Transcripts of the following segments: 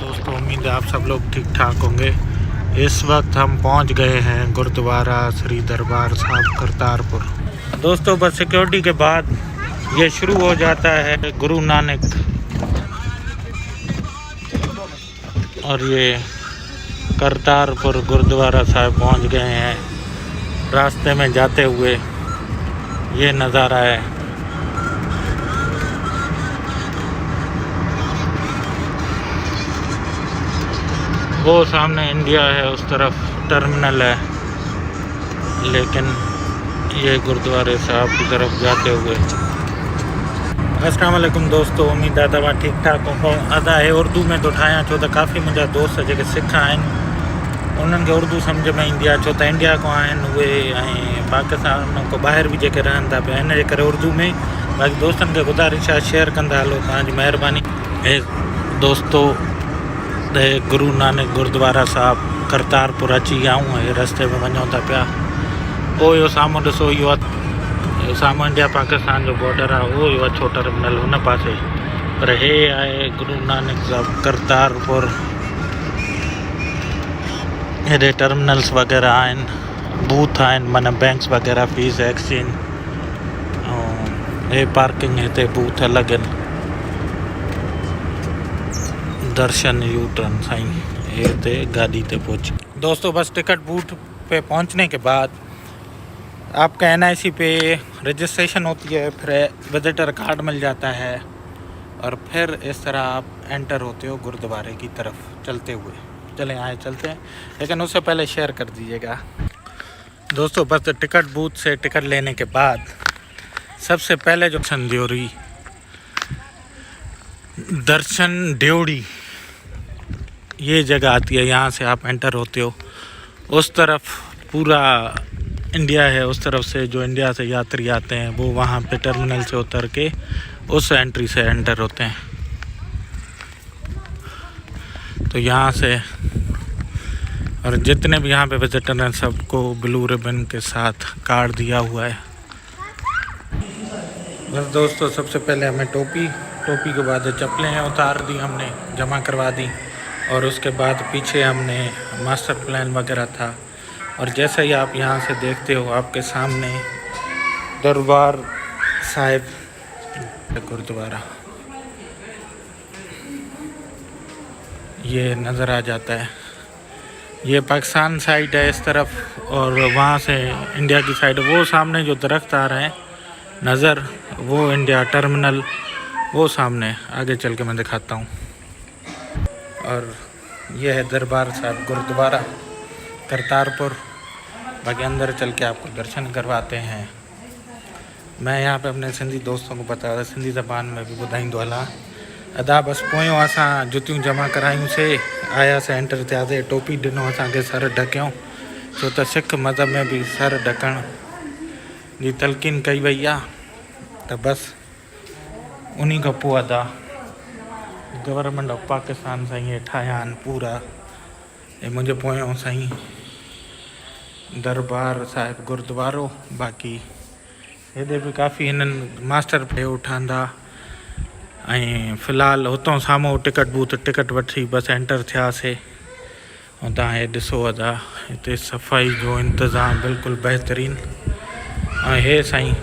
दोस्तों, उम्मीद है आप सब लोग ठीक ठाक होंगे। इस वक्त हम पहुंच गए हैं गुरुद्वारा श्री दरबार साहिब करतारपुर। दोस्तों, बस सिक्योरिटी के बाद ये शुरू हो जाता है गुरु नानक, और ये करतारपुर गुरुद्वारा साहिब पहुंच गए हैं। रास्ते में जाते हुए ये नज़ारा है। वो सामने इंडिया है, उस तरफ टर्मिनल है, लेकिन ये गुरुद्वारे साहब की तरफ जाते हुए। अस्सलाम वालेकुम दोस्तों, उम्मीद है तव्हां ठीक ठाक हो। अदा है उर्दू में तो ठाहियां छो त काफ़ी मुंहिंजा दोस्त जेके सिख आहिनि उन्हनि खे उर्दू सम्झ में ईंदी आहे, छो त इंडिया खां आहिनि उहे ऐं पाकिस्तान खां ॿाहिरि बि जेके रहनि था पिया, हिन जे करे उर्दू में। बाक़ी दोस्तनि खे गुज़ारिश आहे शेयर कंदा हलो, तव्हांजी महिरबानी। ऐं दोस्तों, गुरु नानक गुरुद्वारा साहिब करतारपुर अची विया आहियूं ऐं रस्ते में वञूं था पिया। पोइ इहो साम्हूं ॾिसो, इहो साम्हूं इंडिया पाकिस्तान जो बॉर्डर आहे, उहो इहो अछो टर्मिनल हुन पासे। पर हे आहे गुरु नानक साहिब करतारपुर। हेॾे टर्मिनल्स वग़ैरह आहिनि, बूथ आहिनि, माना बैंक्स वग़ैरह, फीस एक्सचेंज, ऐं हे पार्किंग हिते बूथ अलॻि आहिनि। दर्शन यू टर्न साईं, ये गाड़ी पे पहुँचे। दोस्तों, बस टिकट बूथ पे पहुंचने के बाद आपका NIC पे रजिस्ट्रेशन होती है, फिर विजिटर कार्ड मिल जाता है, और फिर इस तरह आप एंटर होते हो गुरुद्वारे की तरफ चलते हुए। चलें आए चलते हैं, लेकिन उससे पहले शेयर कर दीजिएगा। दोस्तों, बस टिकट बूथ से टिकट लेने के बाद सबसे पहले जो दर्शन ड्योढ़ी ये जगह आती है, यहाँ से आप एंटर होते हो। उस तरफ पूरा इंडिया है, उस तरफ से जो इंडिया से यात्री आते हैं वो वहाँ पे टर्मिनल से उतर के उस एंट्री से एंटर होते हैं। तो यहाँ से, और जितने भी यहाँ पे विजिटर हैं सबको ब्लू रिबन के साथ कार्ड दिया हुआ है। बस दोस्तों, सबसे पहले हमें टोपी के बाद चप्पलें उतार दी, हमने जमा करवा दी, और उसके बाद पीछे हमने मास्टर प्लान वगैरह था। और जैसे ही आप यहाँ से देखते हो, आपके सामने दरबार साहिब गुरुद्वारा ये नज़र आ जाता है। ये पाकिस्तान साइड है इस तरफ, और वहाँ से इंडिया की साइड। वो सामने जो दरख्त आ रहे हैं नज़र, वो इंडिया टर्मिनल, वो सामने आगे चल के मैं दिखाता हूँ। और ये है दरबार साहिब गुरुद्वारा करतारपुर। बाकी अंदर चल के आपको दर्शन करवाते हैं। मैं यहाँ पे अपने सिंधी दोस्तों को बता रहा, सिंधी ज़बान में भी ॿुधाईंदो हलां। अदा बस पोयों असां जुतियूं जमा करायूंसीं, आयासीं, एंटर थियासीं, टोपी ॾिनो असांखे, सर ढकियूं, छो त सिख मज़हब में भी सर ढकण जी तलक़ीन कई वई आहे। त बस उन्हीं खां पोइ अदा गवर्नमेंट ऑफ पाकिस्तान साईं ये ठाहिया आहिनि पूरा। ये मुंहिंजे पोयों साईं दरबार साहिब गुरुद्वारो। बाक़ी हेॾे भी काफ़ी हिननि मास्टर पे ठहंदा। ऐं फ़िलहाल हुतों साम्हूं टिकट बूथ, टिकट वठी बस एंटर थियासीं। ऐं तव्हां हे ॾिसो अदा, हिते सफ़ाई जो इंतज़ाम बिल्कुलु बहितरीन। ऐं हे साईं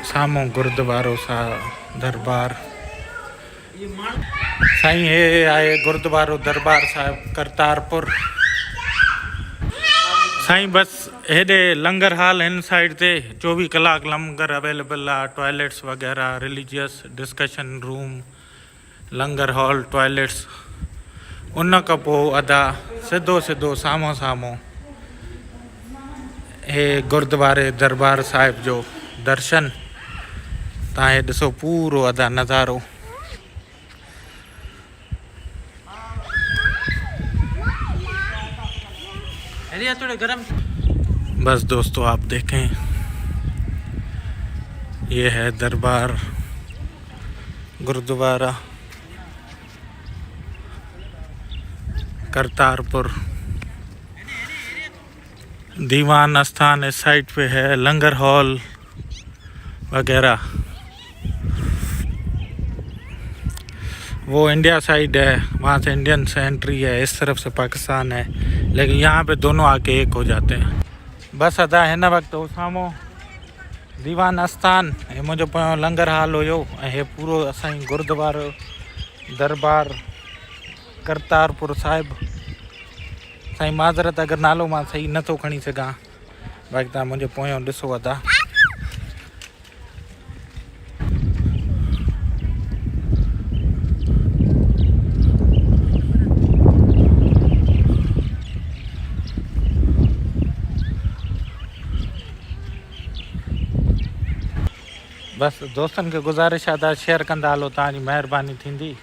साम्हूं गुरुद्वारो सा दरबार साईं, हे आहे गुरुद्वारो दरबार साहिब करतारपुर साईं। बस हेॾे लंगर हाल हिन साइड ते 24 कलाक लंगर अवेलेबल आहे, टॉयलेट्स वग़ैरह, रिलीजियस डिस्कशन रूम, लंगर हॉल, टॉयलेट्स। उन खां पोइ अदा सिधो साम्हूं हे गुरुद्वारे दरबार साहिब जो दर्शन। तव्हां हे ॾिसो पूरो अदा नज़ारो। बस दोस्तों, आप देखें, ये है दरबार गुरुद्वारा करतारपुर। दीवान स्थान इस साइड पे है, लंगर हॉल वगैरह। वो इंडिया साइड है, वहाँ से इंडियन से एंट्री है, इस तरफ से पाकिस्तान है, लेकिन यहाँ पे दोनों आके एक हो जाते हैं। बस अदा हिन वक्त साम्हूं दीवान आस्थान हे मुंहिंजो पियो लंगर हाल हुयो ऐं हे पूरो असांजी गुरुद्वारो दरबार करतारपुर साहिब। साईं माज़रत अगर नालो मां सही नथो खणी सघां, बाक़ी तव्हां मुंहिंजो पोयों ॾिसो अदा। बस दोस्तन के गुज़ारिश आहे शेयर कंदा हलो, तव्हांजी महिरबानी थींदी।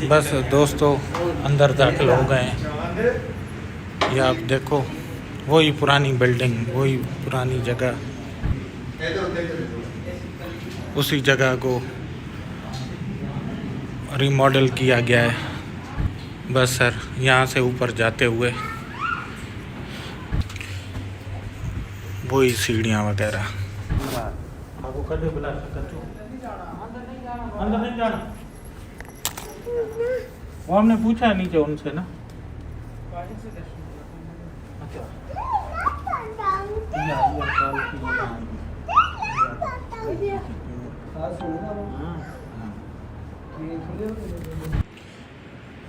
बस दोस्तों अंदर दाखिल हो गए हैं। ये आप देखो वही पुरानी बिल्डिंग, वही पुरानी जगह, उसी जगह को रिमॉडल किया गया है। बस सर यहाँ से ऊपर जाते हुए वही सीढ़ियाँ वगैरह। अंदर नहीं जाना, वो हमने पूछा है नीचे उनसे ना।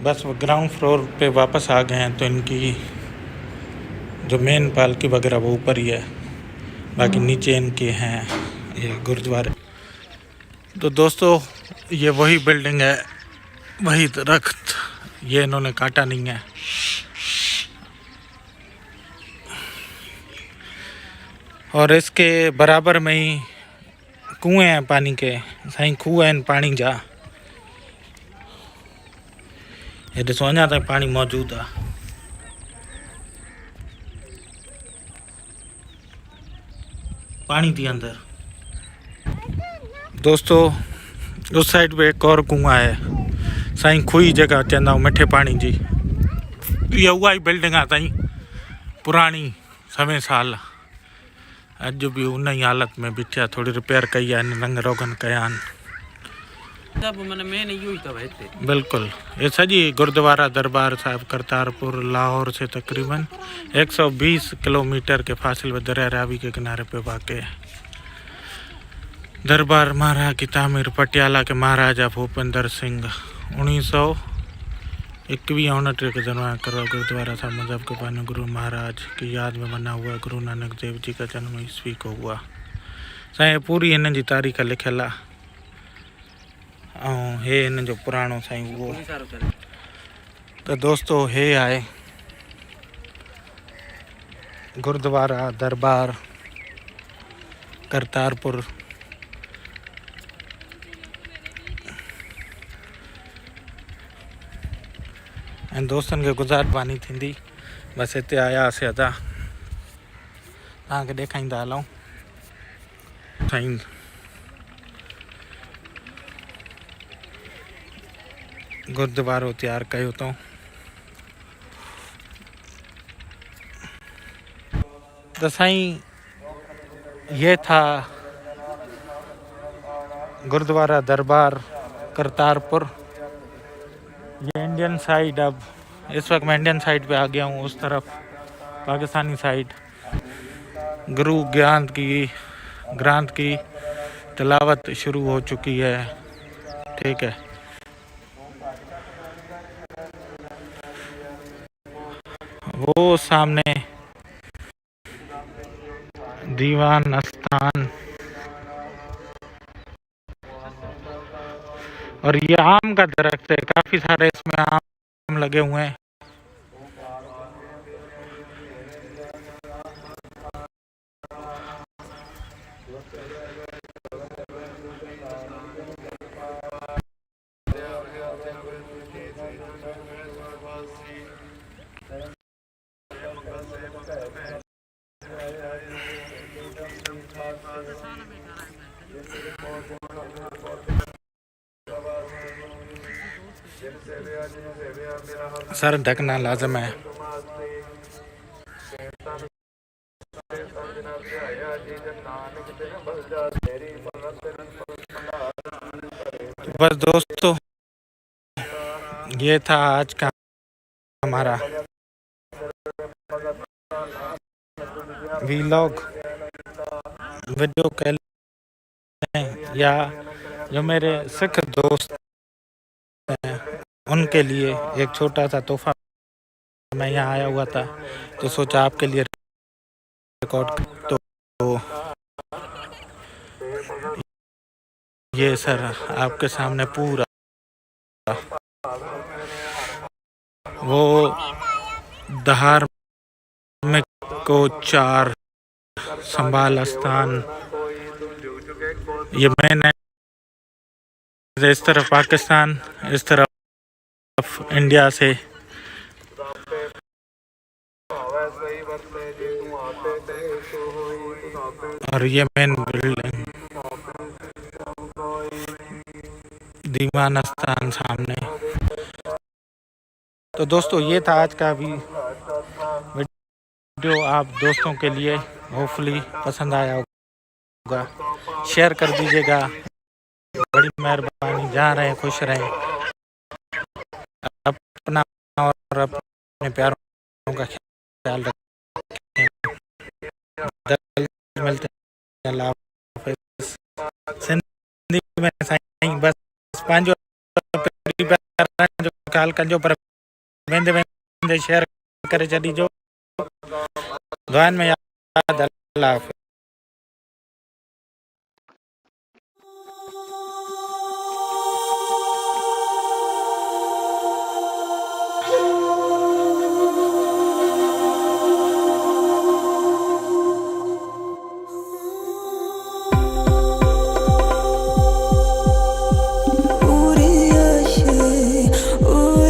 बस वो ग्राउंड फ्लोर पे वापस आ गए हैं, तो इनकी जो मेन पालकी वगैरह वो ऊपर ही है, बाकी नीचे इनके हैं ये गुरुद्वारे। तो दोस्तों ये वही बिल्डिंग है, वही दरख्त, ये इन्होंने काटा नहीं है। और इसके बराबर में ही कुएं हैं पानी के, साईं खूह आहिनि पानी जा। ये ॾिसो अञा ताईं पानी मौजूद है। पानी थी अंदर। दोस्तों उस साइड पे एक और कुआं है, साईं खुई जगह चवंदा मिठे पानी जी। इहा उहा ई बिल्डिंग आहे साईं, पुराणी समय साल, अॼु बि उन ई हालत में बीठी आहे। थोड़ी रिपेयर कई आहे, रंग रोगन कया आहिनि। बिल्कुल ये सजी गुरुद्वारा दरबार साहिब करतारपुर लाहौर से तकरीबन 120 किलोमीटर के फासिल पर दरिया रावी के किनारे पे वाक़ है। दरबार महाराज की तामीर पटियाला के महाराजा भूपेंद्र सिंह 1921-29 के दरमियान करवा गुरुद्वारा साहब मजहब के पानी गुरु महाराज की याद में बना हुआ। गुरु नानक देव जी का जन्म ईस्वी को हुआ। साईं पूरी इन जी तारीख़ लिखियल आहे, ऐं हे इन जो पुराणो साईं वो। तो दोस्तों हे आहे गुरुद्वारा दरबार करतारपुर। ऐं दोस्तन के गुज़ारबानी थींदी। बस हिते आयासीं अदा, तव्हांखे ॾेखारींदा हलूं। साईं गुरुद्वारो तैयार कयो अथऊं। तो साईं ये था गुरुद्वारा दरबार करतारपुर। ये इंडियन साइड, अब इस वक्त मैं इंडियन साइड पे आ गया हूँ, उस तरफ पाकिस्तानी साइड गुरु ग्रंथ की तिलावत शुरू हो चुकी है। ठीक है, वो सामने दीवान आस्थान, और ये आम का दरख्त है, काफी सारे इसमें आम लगे हुए हैं। सर ढकना लाजम है। बस दोस्तों, ये था आज का हमारा वीलॉग वीडियो कह लें, या जो मेरे सिख दोस्त हैं उनके लिए एक छोटा सा तोहफा। मैं यहाँ आया हुआ था तो सोचा आपके लिए रिकॉर्ड। तो ये सर आपके सामने पूरा वो धार्मिक को 4 संभाल स्थान, ये मैंने इस तरफ पाकिस्तान, इस तरफ इंडिया से और ये मेन बिल्डिंग दीवान स्थान सामने। तो दोस्तों, ये था आज का भी वीडियो आप दोस्तों के लिए, होपफुली पसंद आया होगा। शेयर कर दीजिएगा, बड़ी मेहरबानी। जहाँ रहें खुश रहें, अपना और अपने प्यारों का ख्याल रखें। मिलते हैं, अल्लाह हाफ़िज़। सिंधी में साईं बस पंहिंजो जो ख़्याल कजो, पर वेंदे वेंदे शेयर करे छॾिजो। दुआनि में यादि। अल्लाह हाफ़िज़।